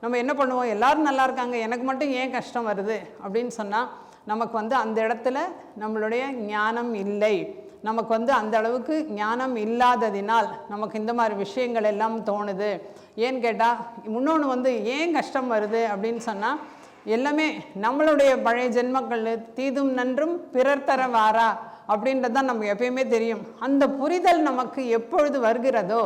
நம்ம என்ன பண்ணுவோம், எல்லாரும் நல்லா இருக்காங்க, எனக்கு மட்டும் ஏன் கஷ்டம் வருது அப்படின்னு சொன்னால் நமக்கு வந்து அந்த இடத்துல நம்மளுடைய ஞானம் இல்லை. நமக்கு வந்து அந்த அளவுக்கு ஞானம் இல்லாததினால் நமக்கு இந்த மாதிரி விஷயங்கள் எல்லாம் தோணுது. ஏன்னு கேட்டால் இன்னொன்று வந்து ஏன் கஷ்டம் வருது அப்படின்னு சொன்னால் எல்லாமே நம்மளுடைய பழைய ஜென்மங்கள் தீதும் நன்றும் பிறர் தர வாரா அப்படின்றது தான் நமக்கு எப்பயுமே தெரியும். அந்த புரிதல் நமக்கு எப்பொழுது வருகிறதோ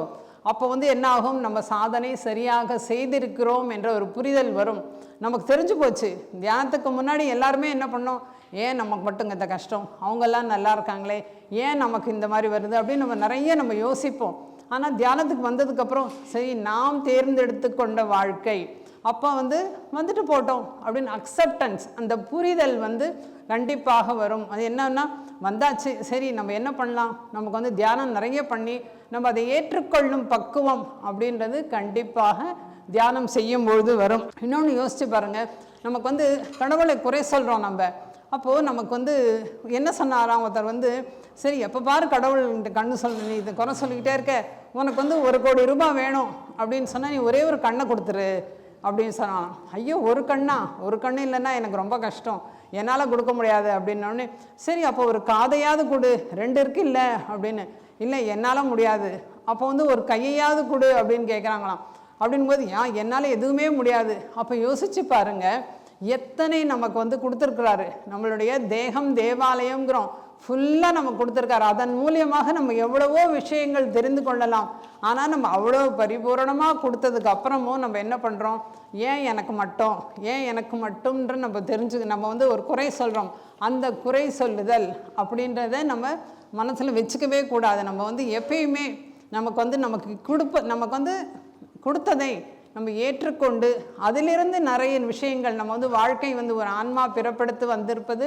அப்போ வந்து என்ன ஆகும், நம்ம சாதனை சரியாக செய்திருக்கிறோம் என்ற ஒரு புரிதல் வரும். நமக்கு தெரிஞ்சு போச்சு. தியானத்துக்கு முன்னாடி எல்லாருமே என்ன பண்ணோம், ஏன் நமக்கு மட்டும் இந்த கஷ்டம், அவங்கெல்லாம் நல்லா இருக்காங்களே, ஏன் நமக்கு இந்த மாதிரி வருது அப்படின்னு நம்ம யோசிப்போம். ஆனால் தியானத்துக்கு வந்ததுக்கப்புறம் சரி நாம் தேர்ந்தெடுத்து கொண்ட வாழ்க்கை அப்போ வந்துட்டு போட்டோம் அப்படின்னு அக்செப்டன்ஸ், அந்த புரிதல் கண்டிப்பாக வரும். அது என்னன்னா வந்தாச்சு, சரி நம்ம என்ன பண்ணலாம், நமக்கு தியானம் நிறைய பண்ணி நம்ம அதை ஏற்றுக்கொள்ளும் பக்குவம் அப்படின்றது கண்டிப்பாக தியானம் செய்யும் பொழுது வரும். இன்னொன்று யோசிச்சு பாருங்கள், நமக்கு கடவுளை குறை சொல்கிறோம் நம்ம. அப்போது நமக்கு என்ன சொன்னாராம் ஒருத்தர், சரி எப்போ பாரு கடவுள் கண்ணு சொல்ல, நீ இதை குறை சொல்லிக்கிட்டே இருக்க, உனக்கு 1 கோடி ரூபாய் வேணும் அப்படின்னு சொன்னால் நீ ஒரே ஒரு கண்ணை கொடுத்துரு அப்படின்னு சொன்னான். ஐயோ ஒரு கண்ணு இல்லைன்னா எனக்கு ரொம்ப கஷ்டம், என்னால் கொடுக்க முடியாது அப்படின்னோடனே சரி அப்போ ஒரு காதையாவது கொடு, 2 இருக்கு இல்லை அப்படின்னு, இல்லை என்னால் முடியாது, அப்போ ஒரு கையையாவது கொடு அப்படின்னு கேட்குறாங்களாம். அப்படின்போது என்னால் எதுவுமே முடியாது. அப்போ யோசிச்சு பாருங்கள், எத்தனை நமக்கு கொடுத்துருக்குறாரு. நம்மளுடைய தேகம் தேவாலயங்கிறோம், ஃபுல்லாக நம்ம கொடுத்துருக்காரு. அதன் மூலியமாக நம்ம எவ்வளவோ விஷயங்கள் தெரிந்து கொள்ளலாம். ஆனால் நம்ம அவ்வளோ பரிபூரணமாக கொடுத்ததுக்கு அப்புறமும் நம்ம என்ன பண்ணுறோம், ஏன் எனக்கு மட்டும்ன்ற நம்ம ஒரு குறை சொல்கிறோம். அந்த குறை சொல்லுதல் அப்படின்றத நம்ம மனசில் வச்சுக்கவே கூடாது. நம்ம எப்பயுமே நமக்கு கொடுத்ததை நம்ம ஏற்றுக்கொண்டு அதிலிருந்து நிறைய விஷயங்கள் நம்ம வாழ்க்கை ஒரு ஆன்மா பிறப்படுத்தி வந்திருப்பது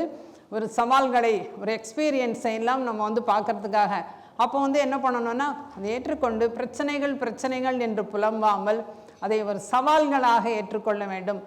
ஒரு சவால்களை, ஒரு எக்ஸ்பீரியன்ஸை எல்லாம் நம்ம பார்க்கறதுக்காக. அப்போ என்ன பண்ணணும்னா அதை ஏற்றுக்கொண்டு பிரச்சனைகள் என்று புலம்பாமல் அதை ஒரு சவால்களாக ஏற்றுக்கொள்ள வேண்டும்.